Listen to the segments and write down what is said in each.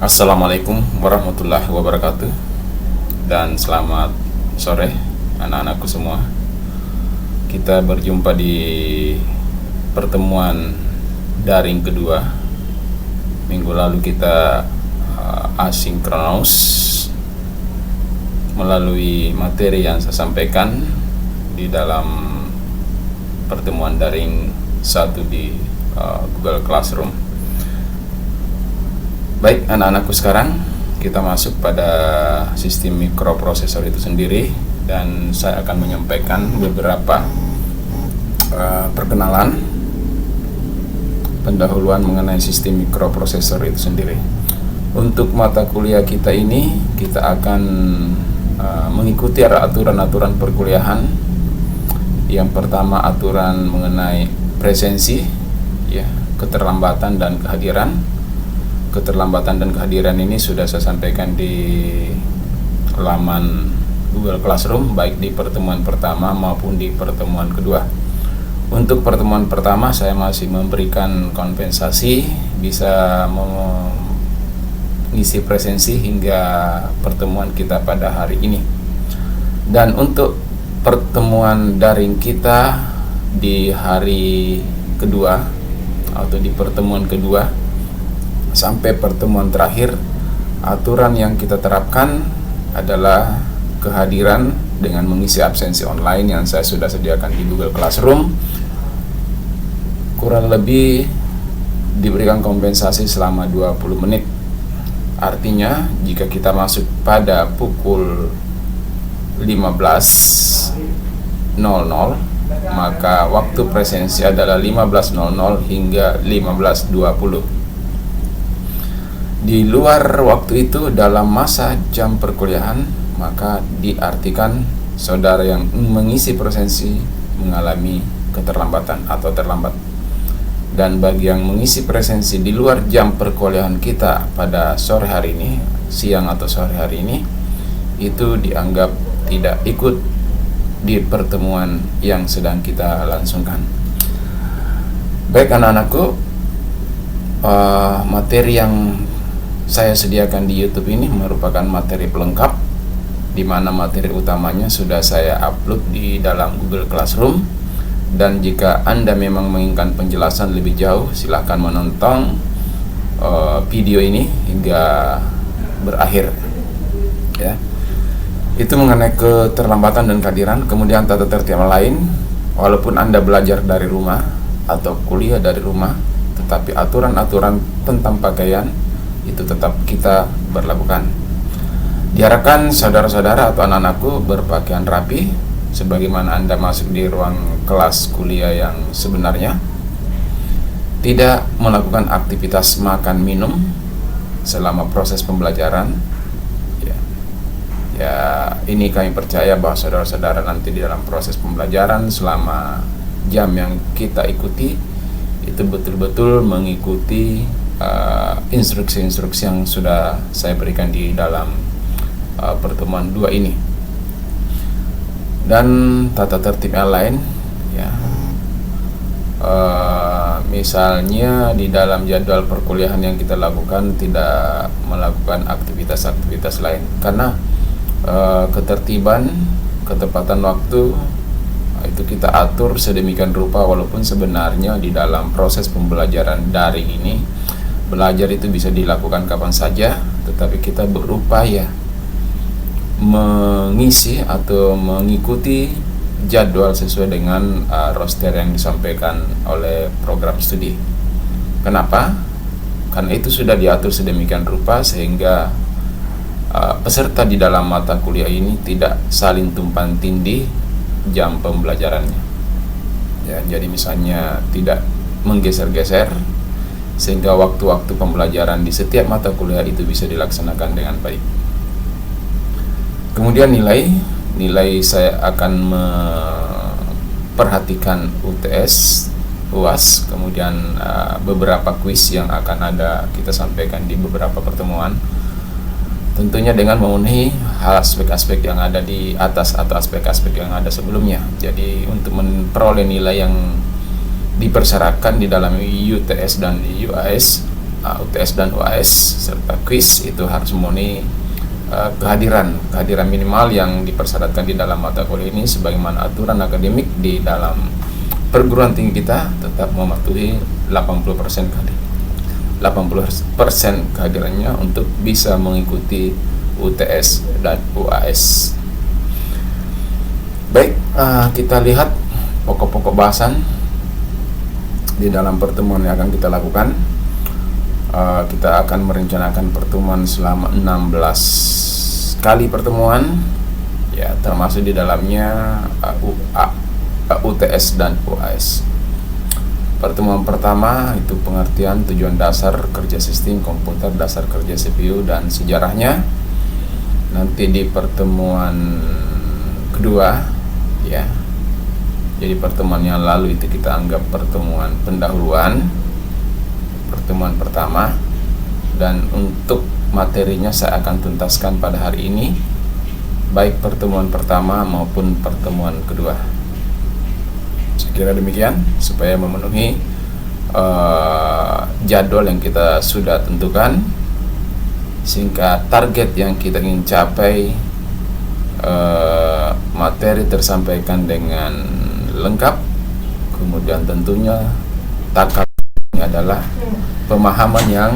Assalamualaikum warahmatullahi wabarakatuh. Dan selamat sore anak-anakku semua. Kita berjumpa di pertemuan daring kedua. Minggu lalu kita asinkronus melalui materi yang saya sampaikan di dalam pertemuan daring satu di Google Classroom. Baik anak-anakku, sekarang kita masuk pada sistem mikroprosesor itu sendiri, dan saya akan menyampaikan beberapa perkenalan pendahuluan mengenai sistem mikroprosesor itu sendiri. Untuk mata kuliah kita ini, kita akan mengikuti aturan-aturan perkuliahan. Yang pertama, aturan mengenai presensi, ya, keterlambatan dan kehadiran. Keterlambatan dan kehadiran ini sudah saya sampaikan di laman Google Classroom, baik di pertemuan pertama maupun di pertemuan kedua. Untuk pertemuan pertama saya masih memberikan kompensasi, bisa mengisi presensi hingga pertemuan kita pada hari ini. Dan untuk pertemuan daring kita di hari kedua atau di pertemuan kedua sampai pertemuan terakhir, aturan yang kita terapkan adalah kehadiran dengan mengisi absensi online yang saya sudah sediakan di Google Classroom. Kurang lebih diberikan kompensasi selama 20 menit. Artinya jika kita masuk pada pukul 15.00, maka waktu presensi adalah 15.00 hingga 15.20. Di luar waktu itu dalam masa jam perkuliahan, maka diartikan saudara yang mengisi presensi mengalami keterlambatan atau terlambat. Dan bagi yang mengisi presensi di luar jam perkuliahan kita pada sore hari ini, siang atau sore hari ini, itu dianggap tidak ikut di pertemuan yang sedang kita langsungkan. Baik anak-anakku, materi yang saya sediakan di YouTube ini merupakan materi pelengkap, di mana materi utamanya sudah saya upload di dalam Google Classroom. Dan jika Anda memang menginginkan penjelasan lebih jauh, silahkan menonton video ini hingga berakhir, ya. Itu mengenai keterlambatan dan kehadiran. Kemudian tata tertib yang lain, walaupun Anda belajar dari rumah atau kuliah dari rumah, tetapi aturan-aturan tentang pakaian itu tetap kita berlakukan. Diharapkan saudara-saudara atau anak-anakku berpakaian rapi sebagaimana Anda masuk di ruang kelas kuliah yang sebenarnya. Tidak melakukan aktivitas makan minum selama proses pembelajaran. Ya, ini kami percaya bahwa saudara-saudara nanti di dalam proses pembelajaran selama jam yang kita ikuti itu betul-betul mengikuti instruksi-instruksi yang sudah saya berikan di dalam pertemuan 2 ini. Dan tata tertib yang lain, ya, misalnya di dalam jadwal perkuliahan yang kita lakukan tidak melakukan aktivitas-aktivitas lain, karena ketertiban, ketepatan waktu itu kita atur sedemikian rupa. Walaupun sebenarnya di dalam proses pembelajaran daring ini, belajar itu bisa dilakukan kapan saja, tetapi kita berupaya mengisi atau mengikuti jadwal sesuai dengan roster yang disampaikan oleh program studi. Kenapa? Karena itu sudah diatur sedemikian rupa sehingga peserta di dalam mata kuliah ini tidak saling tumpang tindih jam pembelajarannya. Ya, jadi misalnya tidak menggeser-geser, sehingga waktu-waktu pembelajaran di setiap mata kuliah itu bisa dilaksanakan dengan baik. Kemudian nilai saya akan memperhatikan UTS, UAS, kemudian beberapa kuis yang akan ada kita sampaikan di beberapa pertemuan. Tentunya dengan memenuhi hal aspek-aspek yang ada di atas atau aspek-aspek yang ada sebelumnya. Jadi untuk memperoleh nilai yang dipersyaratkan di dalam UTS dan UAS, UTS dan UAS serta kuis itu harus memenuhi kehadiran minimal yang dipersyaratkan di dalam mata kuliah ini, sebagaimana aturan akademik di dalam perguruan tinggi kita tetap mematuhi 80% kehadirannya untuk bisa mengikuti UTS dan UAS. Baik, kita lihat pokok-pokok bahasan di dalam pertemuan yang akan kita lakukan. Kita akan merencanakan pertemuan selama 16 kali pertemuan, ya, termasuk di dalamnya UTS dan UAS. Pertemuan pertama itu pengertian tujuan dasar kerja sistem komputer, dasar kerja CPU dan sejarahnya. Nanti di pertemuan kedua, ya, jadi pertemuan yang lalu itu kita anggap pertemuan pendahuluan pertemuan pertama, dan untuk materinya saya akan tuntaskan pada hari ini, baik pertemuan pertama maupun pertemuan kedua. Saya kira demikian supaya memenuhi jadwal yang kita sudah tentukan, sehingga target yang kita ingin capai, materi tersampaikan dengan lengkap, kemudian tentunya takabnya adalah pemahaman yang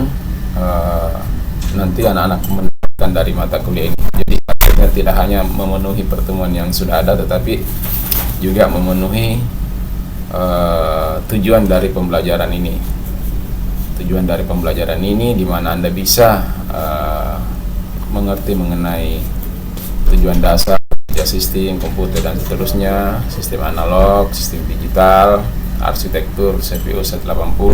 nanti anak-anak mendapatkan dari mata kuliah ini. Jadi targetnya tidak hanya memenuhi pertemuan yang sudah ada, tetapi juga memenuhi tujuan dari pembelajaran ini. Tujuan dari pembelajaran ini di mana Anda bisa mengerti mengenai tujuan dasar kerja sistem komputer dan seterusnya, sistem analog, sistem digital, arsitektur CPU Z80,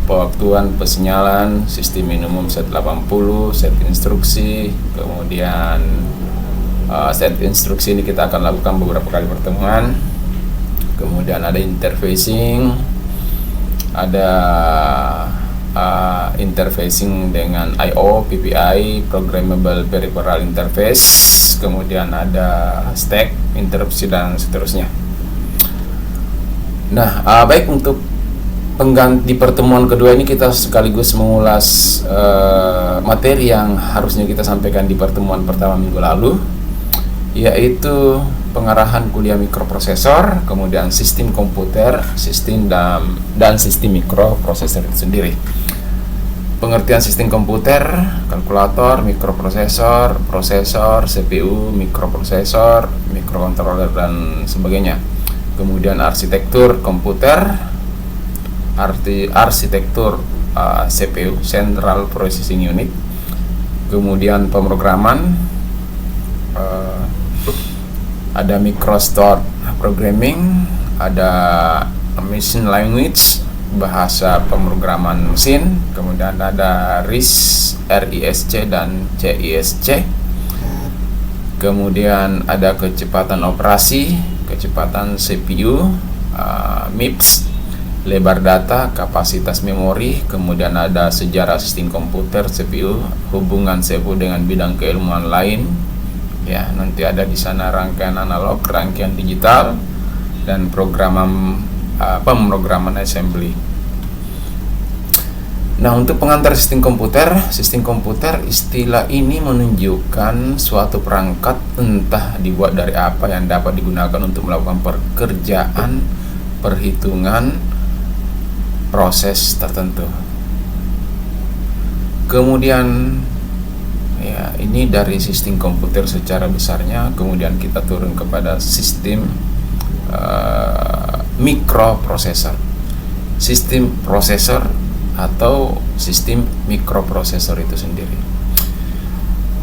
pewaktuan pesinyalan, sistem minimum Z80, set instruksi. Kemudian set instruksi ini kita akan lakukan beberapa kali pertemuan. Kemudian ada interfacing, ada interfacing dengan I/O, PPI, programmable peripheral interface, kemudian ada stack, interupsi dan seterusnya. Nah, baik, untuk di pertemuan kedua ini kita sekaligus mengulas materi yang harusnya kita sampaikan di pertemuan pertama minggu lalu, yaitu pengarahan kuliah mikroprosesor, kemudian sistem komputer, sistem dan sistem mikroprosesor itu sendiri. Pengertian sistem komputer, kalkulator, mikroprosesor, prosesor, CPU, mikroprosesor, mikrocontroller dan sebagainya. Kemudian arsitektur komputer, arsitektur CPU, Central Processing Unit. Kemudian pemrograman, ada microstart programming, ada machine language, bahasa pemrograman mesin, kemudian ada RISC dan CISC. Kemudian ada kecepatan operasi, kecepatan CPU, MIPS, lebar data, kapasitas memori. Kemudian ada sejarah sistem komputer, CPU, hubungan CPU dengan bidang keilmuan lain. Ya, nanti ada di sana rangkaian analog, rangkaian digital, dan pemrograman assembly. Nah, untuk pengantar sistem komputer istilah ini menunjukkan suatu perangkat entah dibuat dari apa yang dapat digunakan untuk melakukan pekerjaan perhitungan proses tertentu. Kemudian ya, ini dari sistem komputer secara besarnya, kemudian kita turun kepada sistem mikroprosesor, sistem prosesor atau sistem mikroprosesor itu sendiri.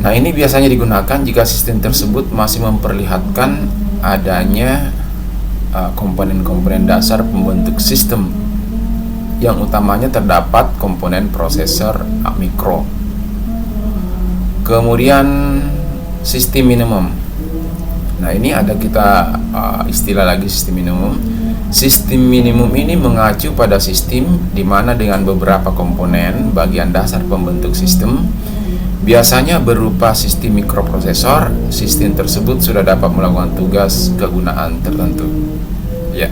Nah, ini biasanya digunakan jika sistem tersebut masih memperlihatkan adanya komponen-komponen dasar pembentuk sistem, yang utamanya terdapat komponen prosesor mikro. Kemudian sistem minimum. Nah, ini ada kita istilah lagi sistem minimum. Sistem minimum ini mengacu pada sistem di mana dengan beberapa komponen bagian dasar pembentuk sistem, biasanya berupa sistem mikroprosesor. Sistem tersebut sudah dapat melakukan tugas kegunaan tertentu. Ya.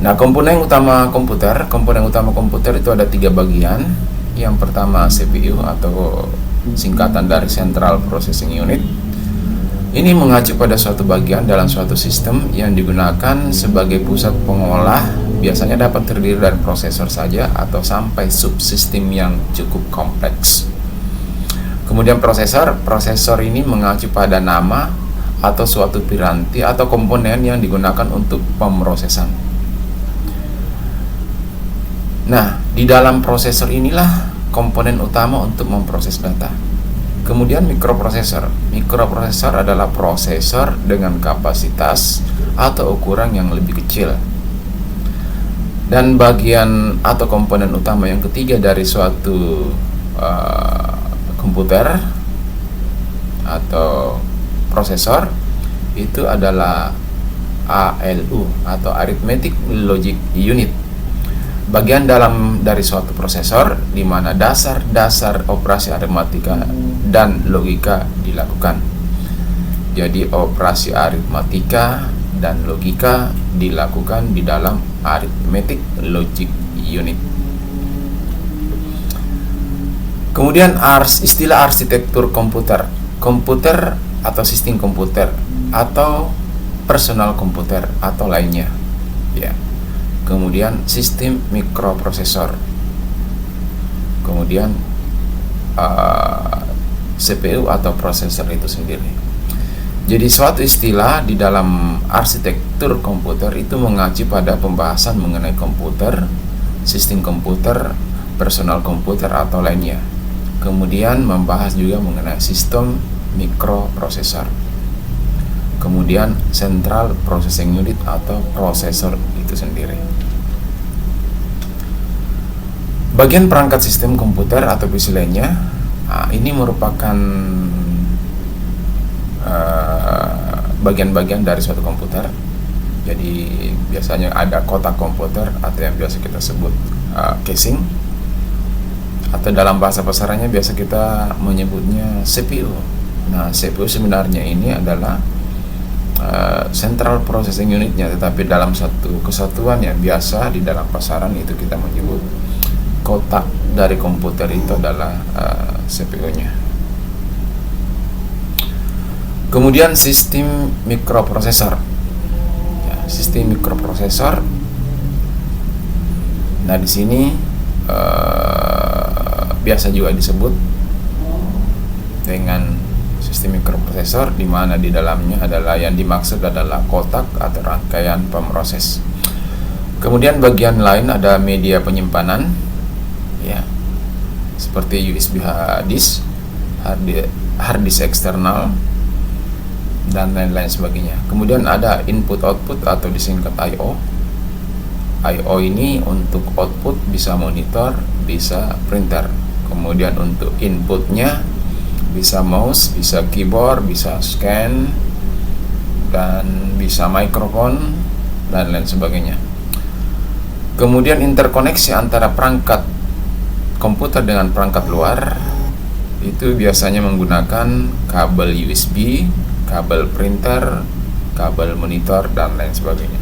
Nah, komponen utama komputer itu ada 3 bagian. Yang pertama CPU atau singkatan dari Central Processing Unit. Ini mengacu pada suatu bagian dalam suatu sistem yang digunakan sebagai pusat pengolah, biasanya dapat terdiri dari prosesor saja atau sampai subsistem yang cukup kompleks. Kemudian prosesor ini mengacu pada nama atau suatu piranti atau komponen yang digunakan untuk pemrosesan. Nah, di dalam prosesor inilah komponen utama untuk memproses data. Kemudian mikroprosesor adalah prosesor dengan kapasitas atau ukuran yang lebih kecil. Dan bagian atau komponen utama yang ketiga dari suatu komputer atau prosesor itu adalah ALU atau Arithmetic Logic Unit. Bagian dalam dari suatu prosesor di mana dasar-dasar operasi aritmatika dan logika dilakukan. Jadi operasi aritmatika dan logika dilakukan di dalam Arithmetic Logic Unit. Kemudian istilah arsitektur komputer atau sistem komputer atau personal komputer atau lainnya, ya. Kemudian sistem mikroprosesor, kemudian CPU atau prosesor itu sendiri. Jadi suatu istilah di dalam arsitektur komputer itu mengacu pada pembahasan mengenai komputer, sistem komputer, personal komputer atau lainnya. Kemudian membahas juga mengenai sistem mikroprosesor. Kemudian Central Processing Unit atau prosesor itu sendiri. Bagian perangkat sistem komputer atau istilahnya, ini merupakan bagian-bagian dari suatu komputer. Jadi biasanya ada kotak komputer atau yang biasa kita sebut casing, atau dalam bahasa pasarannya biasa kita menyebutnya CPU. Nah, CPU sebenarnya ini adalah Central Processing Unitnya, tetapi dalam satu kesatuan yang biasa di dalam pasaran itu kita menyebut kotak dari komputer itu adalah CPU-nya. Kemudian sistem mikroprosesor. Ya, sistem mikroprosesor. Nah, di sini biasa juga disebut dengan sistem mikroprosesor, di mana di dalamnya adalah yang dimaksud adalah kotak atau rangkaian pemroses. Kemudian bagian lain ada media penyimpanan, ya, seperti USB disk, hard disk eksternal, dan lain-lain sebagainya. Kemudian ada input/output atau disingkat I/O. I/O ini untuk output bisa monitor, bisa printer. Kemudian untuk inputnya bisa mouse, bisa keyboard, bisa scan, dan bisa mikrofon, dan lain sebagainya. Kemudian interkoneksi antara perangkat komputer dengan perangkat luar itu biasanya menggunakan kabel USB, kabel printer, kabel monitor, dan lain sebagainya.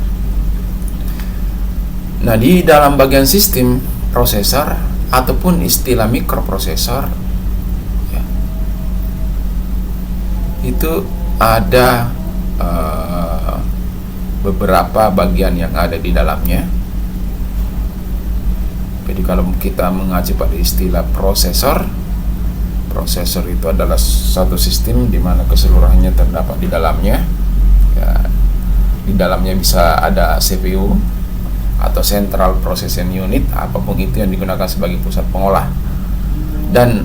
Nah, di dalam bagian sistem prosesor ataupun istilah mikroprosesor, itu ada beberapa bagian yang ada di dalamnya. Jadi kalau kita mengacu pada istilah prosesor itu adalah satu sistem di mana keseluruhannya terdapat di dalamnya. Ya, di dalamnya bisa ada CPU atau Central Processing Unit, apapun itu yang digunakan sebagai pusat pengolah. Dan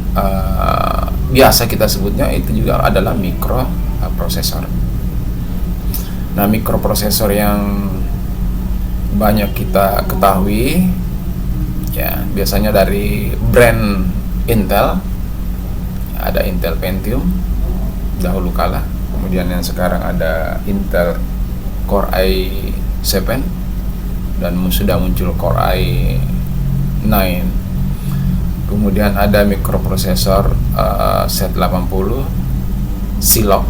biasa kita sebutnya itu juga adalah mikroprosesor. Nah, mikroprosesor yang banyak kita ketahui, ya, biasanya dari brand Intel. Ada Intel Pentium dahulu kala, kemudian yang sekarang ada Intel Core i7, dan sudah muncul Core i9. Kemudian ada mikroprosesor Z80, Zilog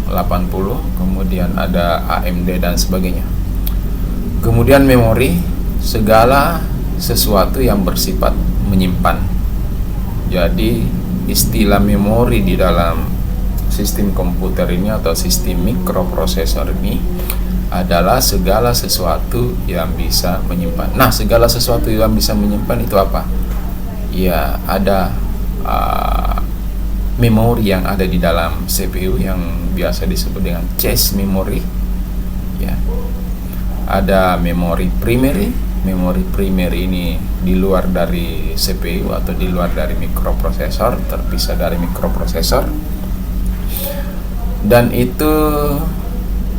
80, kemudian ada AMD dan sebagainya. Kemudian memori, segala sesuatu yang bersifat menyimpan. Jadi istilah memori di dalam sistem komputer ini atau sistem mikroprosesor ini adalah segala sesuatu yang bisa menyimpan. Nah, segala sesuatu yang bisa menyimpan itu apa? Ya, ada memori yang ada di dalam CPU yang biasa disebut dengan cache memory. Ya, ada memori primary. Memori primary ini di luar dari CPU atau di luar dari mikroprosesor, terpisah dari mikroprosesor. Dan itu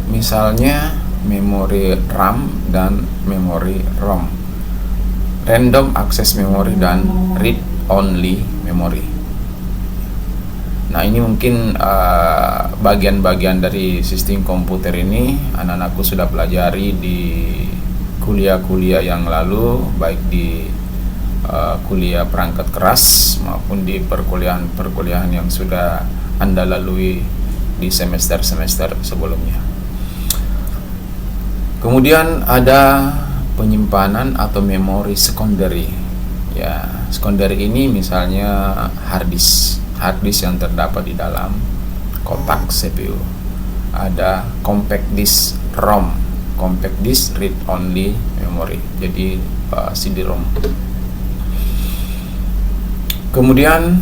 misalnya memori RAM dan memori ROM, random access memory dan read only memory. Nah, ini mungkin bagian-bagian dari sistem komputer ini anak-anakku sudah pelajari di kuliah-kuliah yang lalu, baik di kuliah perangkat keras maupun di perkuliahan yang sudah Anda lalui di semester-semester sebelumnya. Kemudian ada penyimpanan atau memori secondary. Ya, secondary ini misalnya hard disk yang terdapat di dalam kotak CPU. Ada compact disk ROM, compact disk read only memory, jadi CD-ROM. Kemudian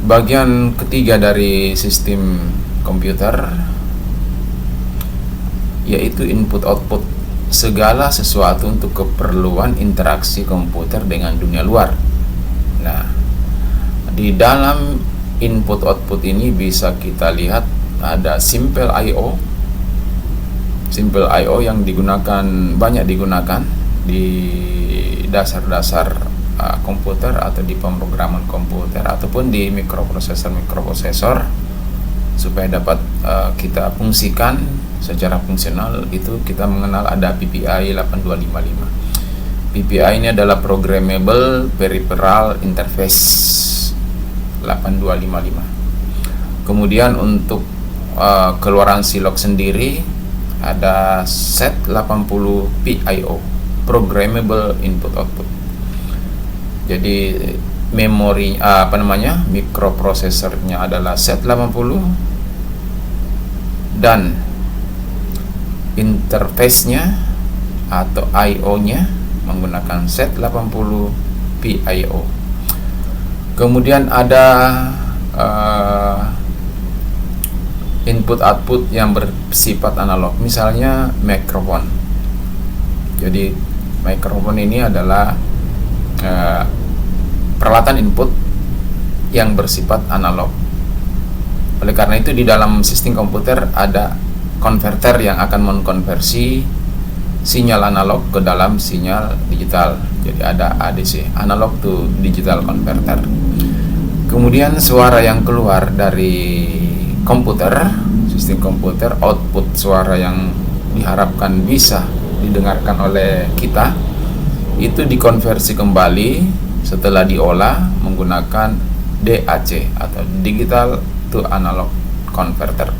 bagian ketiga dari sistem komputer yaitu input output, segala sesuatu untuk keperluan interaksi komputer dengan dunia luar. Nah, di dalam input output ini bisa kita lihat ada simple I/O. Simple I/O yang banyak digunakan di dasar-dasar komputer atau di pemrograman komputer ataupun di mikroprosesor supaya dapat kita fungsikan secara fungsional. Itu kita mengenal ada PPI 8255. PPI ini adalah Programmable Peripheral Interface 8255. Kemudian untuk keluaran silog sendiri ada set80 PIO, Programmable Input Output. Jadi memori mikroprosesornya adalah set80 dan interface-nya atau IO-nya menggunakan set80 PIO. Kemudian ada input output yang bersifat analog, misalnya mikrofon. Jadi mikrofon ini adalah peralatan input yang bersifat analog. Oleh karena itu di dalam sistem komputer ada konverter yang akan mengkonversi sinyal analog ke dalam sinyal digital. Jadi ada ADC, analog to digital converter. Kemudian suara yang keluar dari komputer, sistem komputer, output suara yang diharapkan bisa didengarkan oleh kita itu dikonversi kembali setelah diolah menggunakan DAC atau digital to analog converter.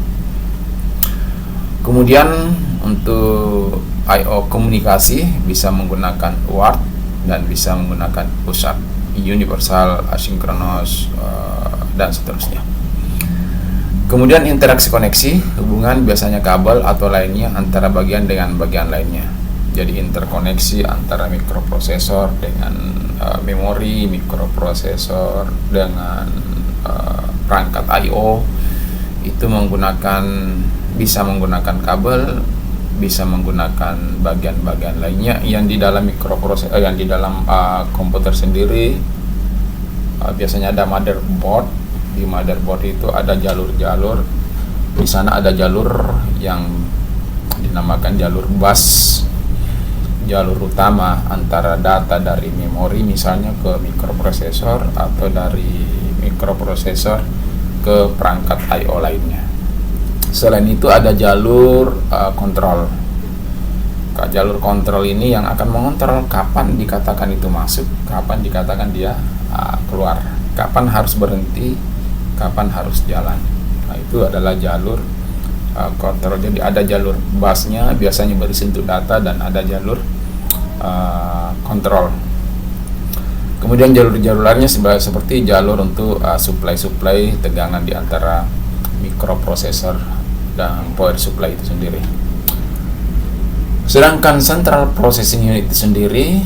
Kemudian untuk I/O komunikasi bisa menggunakan UART dan bisa menggunakan USART, universal, asynchronous, dan seterusnya. Kemudian interaksi koneksi, hubungan biasanya kabel atau lainnya antara bagian dengan bagian lainnya. Jadi interkoneksi antara mikroprosesor dengan memori, mikroprosesor dengan perangkat I/O itu bisa menggunakan kabel, bisa menggunakan bagian-bagian lainnya yang di dalam komputer sendiri. Biasanya ada motherboard. Di motherboard itu ada jalur-jalur. Di sana ada jalur yang dinamakan jalur bus, jalur utama antara data dari memori misalnya ke mikroprosesor atau dari mikroprosesor ke perangkat I/O lainnya. Selain itu ada jalur kontrol. Jalur kontrol ini yang akan mengontrol kapan dikatakan itu masuk, kapan dikatakan dia keluar, kapan harus berhenti, kapan harus jalan. Nah, itu adalah jalur kontrol. Jadi ada jalur busnya biasanya berisi untuk data dan ada jalur kontrol. Kemudian jalur-jalurnya seperti jalur untuk supply tegangan di antara mikroprosesor dan power supply itu sendiri. Sedangkan central processing unit itu sendiri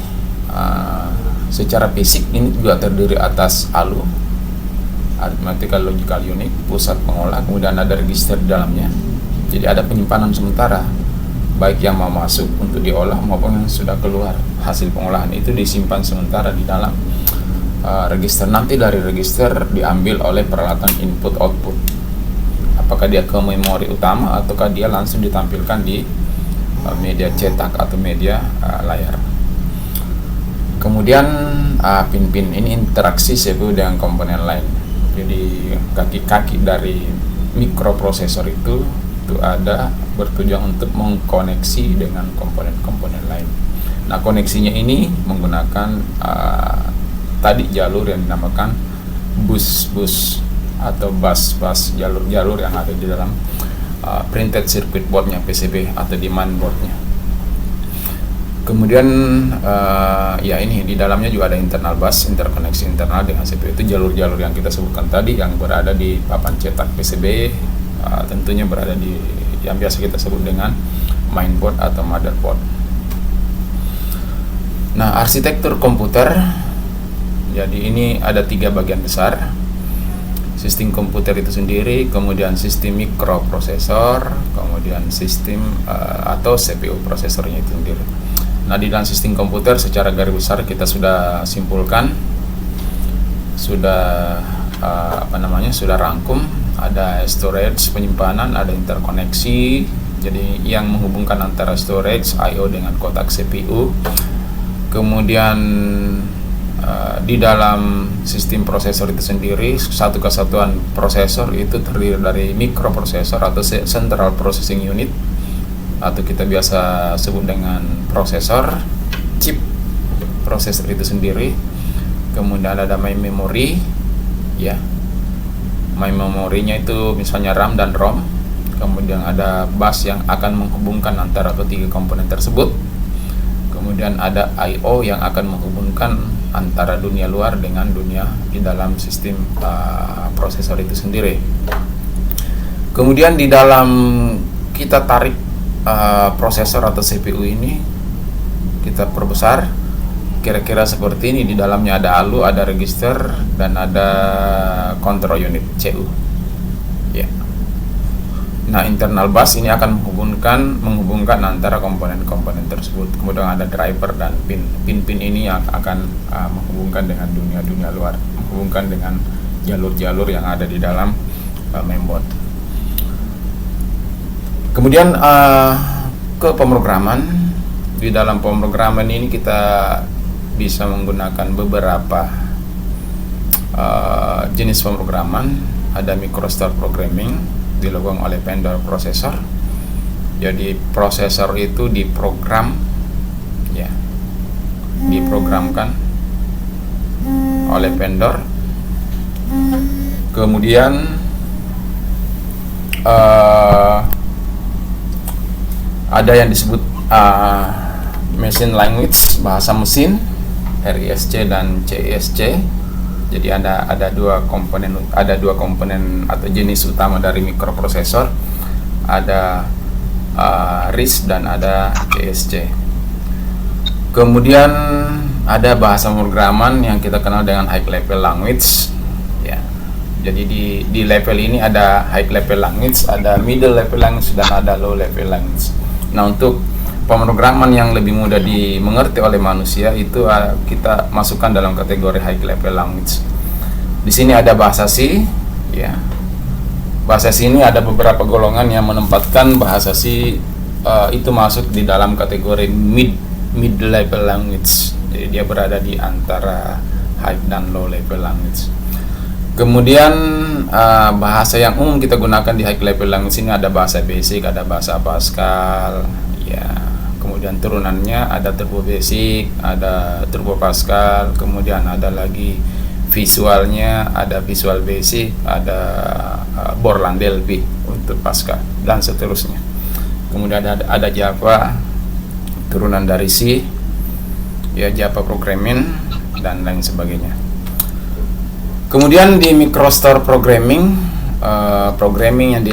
secara fisik ini juga terdiri atas ALU, Arithmetical Logical Unit, pusat pengolah, kemudian ada register di dalamnya. Jadi ada penyimpanan sementara, baik yang mau masuk untuk diolah maupun yang sudah keluar hasil pengolahan itu disimpan sementara di dalam register. Nanti dari register diambil oleh peralatan input output, apakah dia ke memori utama ataukah dia langsung ditampilkan di media cetak atau media layar. Kemudian pin-pin ini interaksi CPU dengan komponen lain. Jadi kaki-kaki dari mikroprosesor itu ada bertujuan untuk mengkoneksi dengan komponen-komponen lain. Nah, koneksinya ini menggunakan tadi jalur yang dinamakan bus atau bus jalur-jalur yang ada di dalam printed circuit boardnya PCB atau di main boardnya. Kemudian ya ini di dalamnya juga ada internal bus, interkoneksi internal dengan CPU. Itu jalur-jalur yang kita sebutkan tadi yang berada di papan cetak PCB, tentunya berada di yang biasa kita sebut dengan mainboard atau motherboard. Nah, arsitektur komputer, jadi ini ada 3 bagian besar. Sistem komputer itu sendiri, kemudian sistem mikroprosesor, kemudian sistem atau CPU prosesornya itu sendiri. Nah, di dalam sistem komputer secara garis besar kita sudah simpulkan, sudah sudah rangkum. Ada storage penyimpanan, ada interkoneksi, jadi yang menghubungkan antara storage I/O dengan kotak CPU. Kemudian di dalam sistem prosesor itu sendiri, satu kesatuan prosesor itu terdiri dari mikroprosesor atau central processing unit, atau kita biasa sebut dengan prosesor, chip prosesor itu sendiri. Kemudian ada main memory, ya, main memorinya itu misalnya RAM dan ROM. Kemudian ada bus yang akan menghubungkan antara ketiga komponen tersebut. Kemudian ada I/O yang akan menghubungkan antara dunia luar dengan dunia di dalam sistem prosesor itu sendiri. Kemudian di dalam kita tarik prosesor atau CPU ini, kita perbesar kira-kira seperti ini. Di dalamnya ada ALU, ada register, dan ada control unit CU. Ya. Nah, internal bus ini akan menghubungkan antara komponen-komponen tersebut. Kemudian ada driver dan pin. Pin-pin ini yang akan menghubungkan dengan dunia luar, menghubungkan dengan jalur-jalur yang ada di dalam mainboard. Kemudian ke pemrograman. Di dalam pemrograman ini kita bisa menggunakan beberapa jenis pemrograman. Ada microstar programming dilakukan oleh vendor prosesor. Jadi prosesor itu diprogram, ya, diprogramkan oleh vendor. Kemudian ada yang disebut machine language, bahasa mesin, RISC dan CISC. Jadi ada dua komponen atau jenis utama dari mikroprosesor. Ada RISC dan ada CISC. Kemudian ada bahasa pemrograman yang kita kenal dengan high level language. Ya. Jadi di level ini ada high level language, ada middle level language, dan ada low level language. Nah, untuk pemrograman yang lebih mudah dimengerti oleh manusia itu kita masukkan dalam kategori high level language. Di sini ada bahasa C, ya. Bahasa C ini ada beberapa golongan yang menempatkan bahasa C itu masuk di dalam kategori mid level language. Jadi dia berada di antara high dan low level language. Kemudian bahasa yang umum kita gunakan di high level language ini ada bahasa basic, ada bahasa Pascal, ya. Kemudian turunannya ada Turbo Basic, ada Turbo Pascal, kemudian ada lagi visualnya, ada Visual Basic, ada Borland LB untuk Pascal, dan seterusnya. Kemudian ada Java, turunan dari C. ya, Java programming dan lain sebagainya. Kemudian di microstore programming, programming yang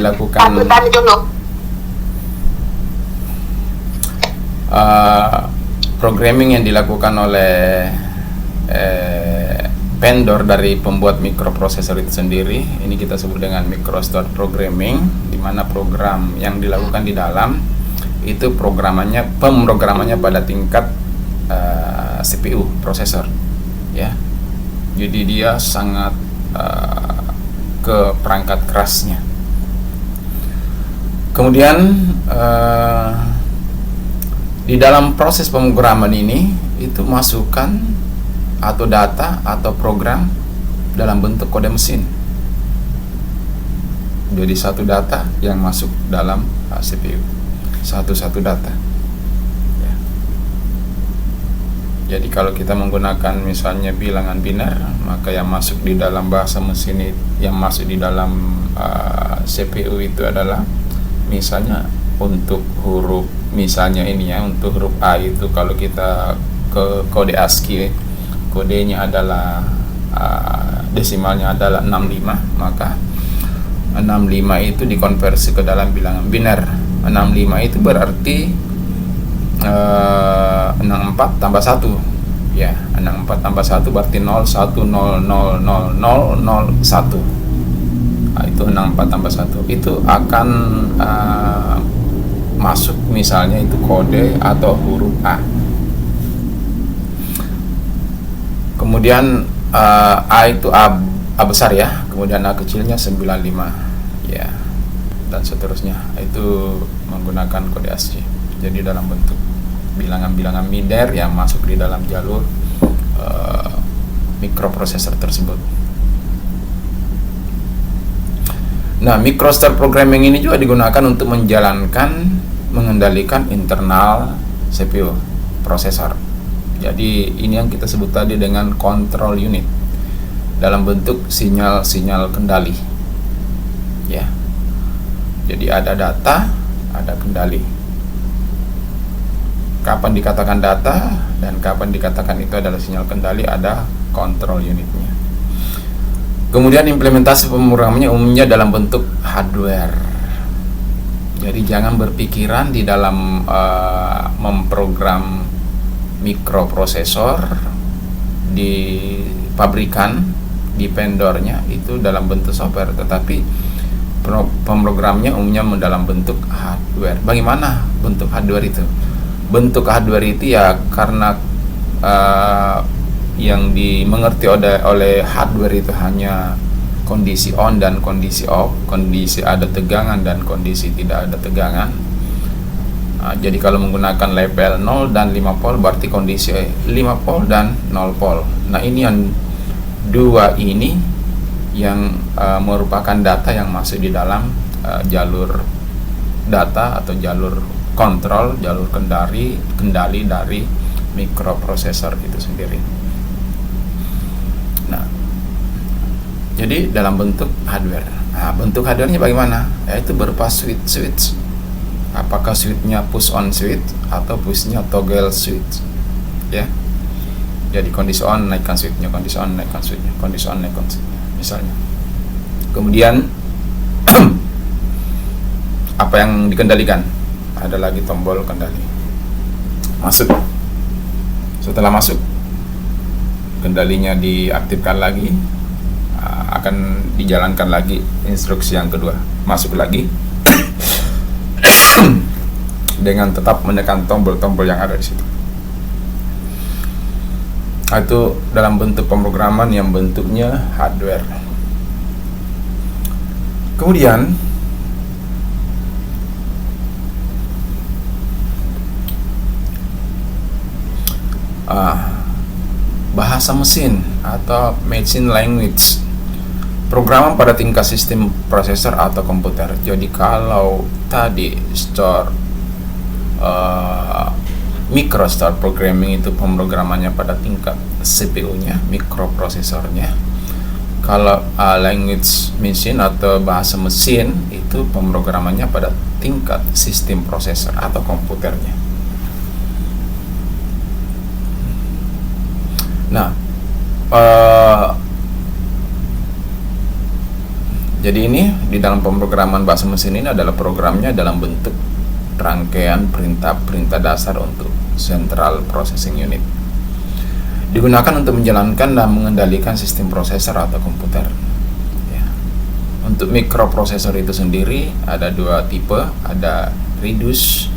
dilakukan oleh vendor dari pembuat mikroprosesor itu sendiri, ini kita sebut dengan microstore programming, di mana program yang dilakukan di dalam itu pemrogramannya pada tingkat CPU prosesor, ya. Jadi dia sangat ke perangkat kerasnya. Kemudian di dalam proses pemrograman ini itu masukkan atau data atau program dalam bentuk kode mesin. Jadi satu data yang masuk dalam CPU, satu data. Ya. Jadi kalau kita menggunakan misalnya bilangan biner, maka yang masuk di dalam bahasa mesin, yang masuk di dalam CPU itu adalah misalnya untuk huruf, misalnya ini ya, untuk huruf A itu kalau kita ke kode ASCII, kodenya adalah desimalnya adalah 65, maka 65 itu dikonversi ke dalam bilangan biner. 65 itu berarti 64 tambah 1, ya, 64 tambah 1 berarti 01000001. Nah, itu 64 tambah 1 itu akan masuk misalnya itu kode atau huruf A. Kemudian A itu A besar ya, kemudian A kecilnya 95, ya, dan seterusnya. Itu menggunakan kode ASCII. Jadi dalam bentuk bilangan-bilangan biner yang masuk di dalam jalur mikroprosesor tersebut. Nah, microstore programming ini juga digunakan untuk mengendalikan internal CPU prosesor. Jadi ini yang kita sebut tadi dengan control unit dalam bentuk sinyal-sinyal kendali, ya. Jadi ada data, ada kendali. Kapan dikatakan data dan kapan dikatakan itu adalah sinyal kendali, ada control unitnya. Kemudian implementasi pemrogramannya umumnya dalam bentuk hardware. Jadi jangan berpikiran di dalam memprogram mikroprosesor di pabrikan, di vendornya itu dalam bentuk software, tetapi pemrogramannya umumnya dalam bentuk hardware. Bagaimana bentuk hardware itu? Bentuk hardware itu ya karena yang dimengerti oleh hardware itu hanya kondisi on dan kondisi off, kondisi ada tegangan dan kondisi tidak ada tegangan. Jadi kalau menggunakan label 0 dan 5 volt berarti kondisi 5 volt dan 0 volt. Nah, ini yang dua ini yang merupakan data yang masuk di dalam jalur data atau jalur kontrol, jalur kendali dari mikroprosesor itu sendiri. Nah, jadi dalam bentuk hardware. Nah, bentuk hardware-nya bagaimana? Yaitu berupa switch. Apakah switch-nya push on switch atau push-nya toggle switch, ya. Jadi kondisi on naikkan switch-nya, kondisi on naikkan switch-nya, kondisi on naikkan switch-nya, misalnya. Kemudian apa yang dikendalikan? Ada lagi tombol kendali. Masuk. Setelah masuk, kendalinya diaktifkan lagi, akan dijalankan lagi instruksi yang kedua. Masuk lagi dengan tetap menekan tombol-tombol yang ada di situ. Itu dalam bentuk pemrograman yang bentuknya hardware. Kemudian bahasa mesin atau machine language, programan pada tingkat sistem prosesor atau komputer. Jadi kalau tadi microstore programming itu pemrogramannya pada tingkat CPU-nya, mikroprosesornya. Kalau language machine atau bahasa mesin itu pemrogramannya pada tingkat sistem prosesor atau komputernya. Nah, jadi ini di dalam pemrograman bahasa mesin ini adalah programnya dalam bentuk rangkaian perintah dasar untuk Central Processing Unit. Digunakan untuk menjalankan dan mengendalikan sistem prosesor atau komputer. Ya. Untuk mikroprosesor itu sendiri ada dua tipe, ada Reduced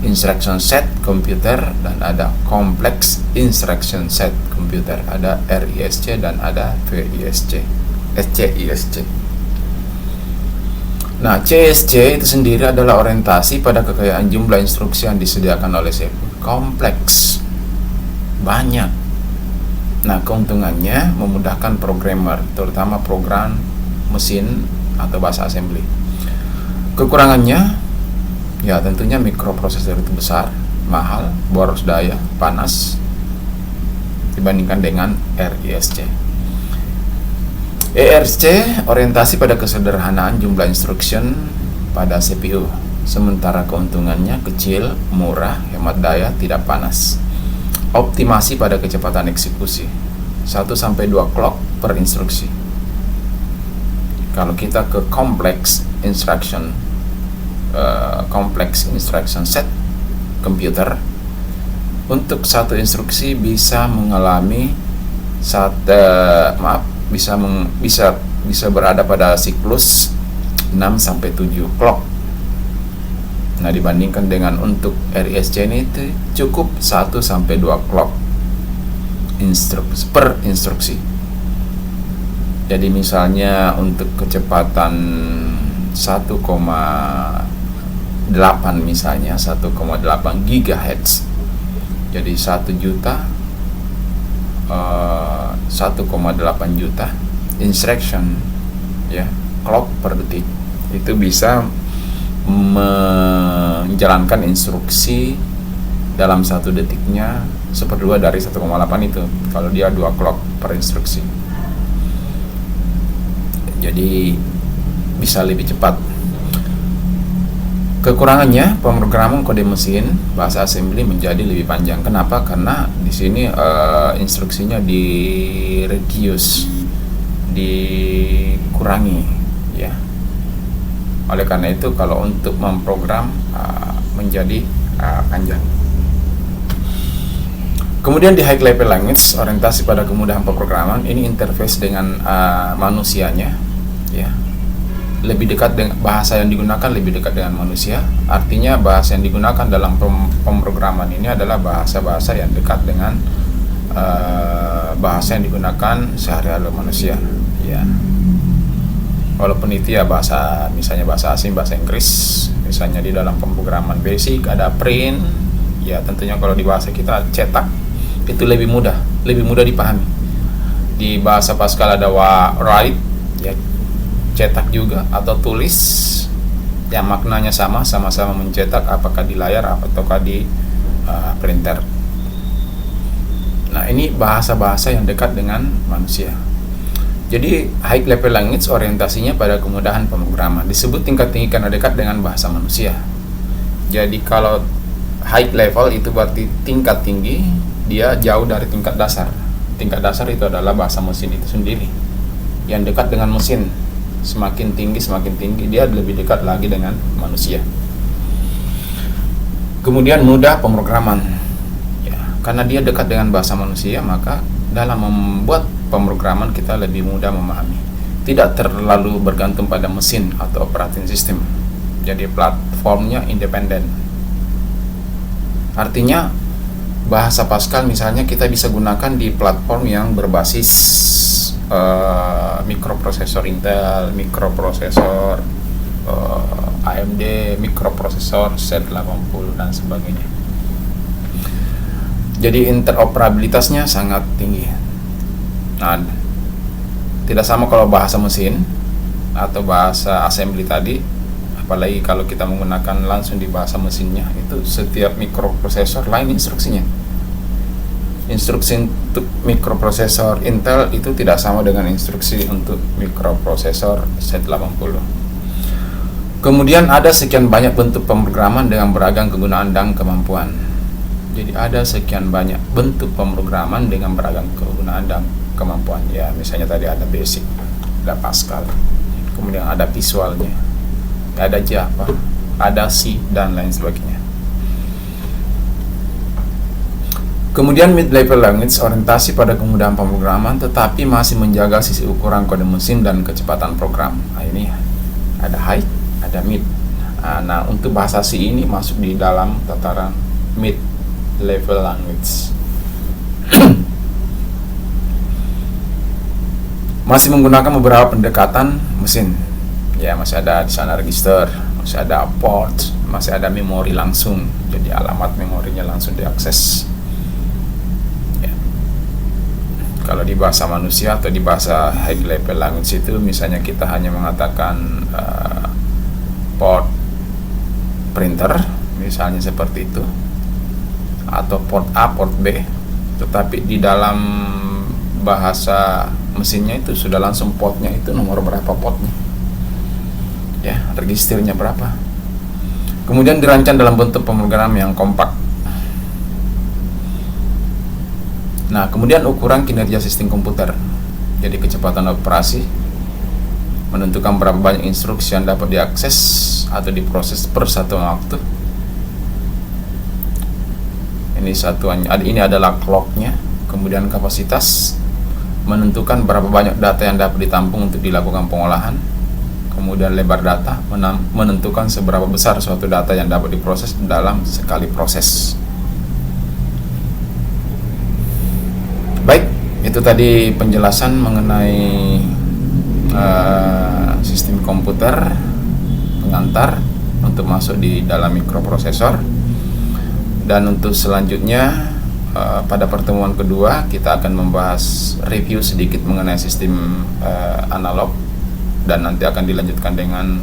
Instruction Set Computer dan ada Complex Instruction Set Computer, ada RISC dan ada CISC. Nah, CISC itu sendiri adalah orientasi pada kekayaan jumlah instruksi yang disediakan oleh CPU. Kompleks, banyak. Nah, keuntungannya memudahkan programmer, terutama program mesin atau bahasa assembly. Kekurangannya, ya tentunya mikroprosesor itu besar, mahal, boros daya, panas dibandingkan dengan RISC. ERC orientasi pada kesederhanaan jumlah instruction pada CPU, sementara keuntungannya kecil, murah, hemat daya, tidak panas. Optimasi pada kecepatan eksekusi 1-2 clock per instruksi. Kalau kita ke complex instruction set computer, untuk satu instruksi bisa mengalami bisa berada pada siklus 6-7 clock. Nah, dibandingkan dengan untuk RISC ini itu cukup 1-2 clock per instruksi. Jadi misalnya untuk kecepatan 1,8 misalnya 1,8 GHz, jadi 1,8 juta instruction ya, clock per detik, itu bisa menjalankan instruksi dalam 1 detiknya 1/2 dari 1,8 itu kalau dia 2 clock per instruksi. Jadi bisa lebih cepat. Kekurangannya, pemrograman kode mesin bahasa assembly menjadi lebih panjang. Kenapa? Karena di sini instruksinya dikurangi, ya. Oleh karena itu, kalau untuk memprogram menjadi panjang. Kemudian di high level language, orientasi pada kemudahan pemrograman, ini interface dengan manusianya, ya. Lebih dekat dengan bahasa yang digunakan, lebih dekat dengan manusia. Artinya bahasa yang digunakan dalam pemrograman ini adalah bahasa-bahasa yang dekat dengan bahasa yang digunakan sehari-hari manusia, ya. Walaupun itu ya bahasa, misalnya bahasa asing, bahasa Inggris, misalnya di dalam pemrograman basic ada print, ya tentunya kalau di bahasa kita cetak, itu lebih mudah dipahami. Di bahasa Pascal ada write, ya cetak juga, atau tulis, yang maknanya sama-sama mencetak, apakah di layar ataukah di printer. Nah, ini bahasa-bahasa yang dekat dengan manusia. Jadi high level language orientasinya pada kemudahan pemrograman, disebut tingkat tinggi karena dekat dengan bahasa manusia. Jadi kalau high level itu berarti tingkat tinggi, dia jauh dari tingkat dasar. Tingkat dasar itu adalah bahasa mesin itu sendiri, yang dekat dengan mesin. Semakin tinggi dia lebih dekat lagi dengan manusia. Kemudian mudah pemrograman, ya, karena dia dekat dengan bahasa manusia, maka dalam membuat pemrograman kita lebih mudah memahami, tidak terlalu bergantung pada mesin atau operating system. Jadi platformnya independen. Artinya bahasa Pascal misalnya kita bisa gunakan di platform yang berbasis mikroprosesor Intel, mikroprosesor AMD, mikroprosesor Z80 dan sebagainya. Jadi interoperabilitasnya sangat tinggi. Nah, tidak sama kalau bahasa mesin atau bahasa assembly tadi, apalagi kalau kita menggunakan langsung di bahasa mesinnya, itu setiap mikroprosesor lain instruksinya. Instruksi untuk mikroprosesor Intel itu tidak sama dengan instruksi untuk mikroprosesor Z80. Kemudian ada sekian banyak bentuk pemrograman dengan beragam kegunaan dan kemampuan. Jadi ada sekian banyak bentuk pemrograman dengan beragam kegunaan dan kemampuan. Ya, misalnya tadi ada basic, ada Pascal, kemudian ada visualnya, ada Java, ada C, dan lain sebagainya. Kemudian mid-level language orientasi pada kemudahan pemrograman tetapi masih menjaga sisi ukuran kode mesin dan kecepatan program. Nah, ini ada high, ada mid. Nah, untuk bahasa C ini masuk di dalam tataran mid-level language. Masih menggunakan beberapa pendekatan mesin. Ya, masih ada di sana register, masih ada port, masih ada memori langsung. Jadi alamat memorinya langsung diakses. Kalau di bahasa manusia atau di bahasa high level language itu misalnya kita hanya mengatakan port printer misalnya seperti itu, atau port A, port B, tetapi di dalam bahasa mesinnya itu sudah langsung portnya itu nomor berapa portnya, ya, registernya berapa. Kemudian dirancang dalam bentuk pemrograman yang kompak. Nah, kemudian ukuran kinerja sistem komputer. Jadi kecepatan operasi, menentukan berapa banyak instruksi yang dapat diakses atau diproses per satu waktu. Ini satuannya, ini adalah clocknya. Kemudian kapasitas, menentukan berapa banyak data yang dapat ditampung untuk dilakukan pengolahan. Kemudian lebar data, menentukan seberapa besar suatu data yang dapat diproses dalam sekali proses. Baik, itu tadi penjelasan mengenai sistem komputer pengantar untuk masuk di dalam mikroprosesor. Dan untuk selanjutnya pada pertemuan kedua kita akan membahas review sedikit mengenai sistem analog, dan nanti akan dilanjutkan dengan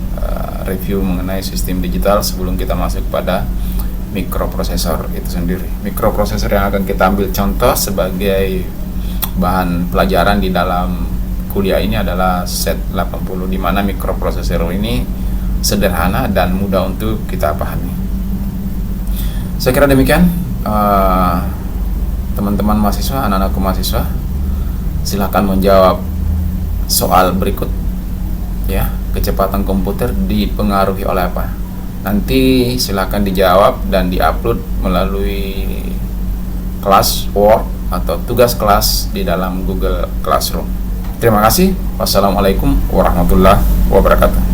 review mengenai sistem digital sebelum kita masuk pada mikroprosesor itu sendiri. Mikroprosesor yang akan kita ambil contoh sebagai bahan pelajaran di dalam kuliah ini adalah Z80, di mana mikroprosesor ini sederhana dan mudah untuk kita pahami. Saya kira demikian, teman-teman mahasiswa, anak-anakku mahasiswa, silakan menjawab soal berikut. Ya, kecepatan komputer dipengaruhi oleh apa? Nanti silakan dijawab dan diupload melalui kelas Word atau tugas kelas di dalam Google Classroom. Terima kasih. Wassalamualaikum warahmatullahi wabarakatuh.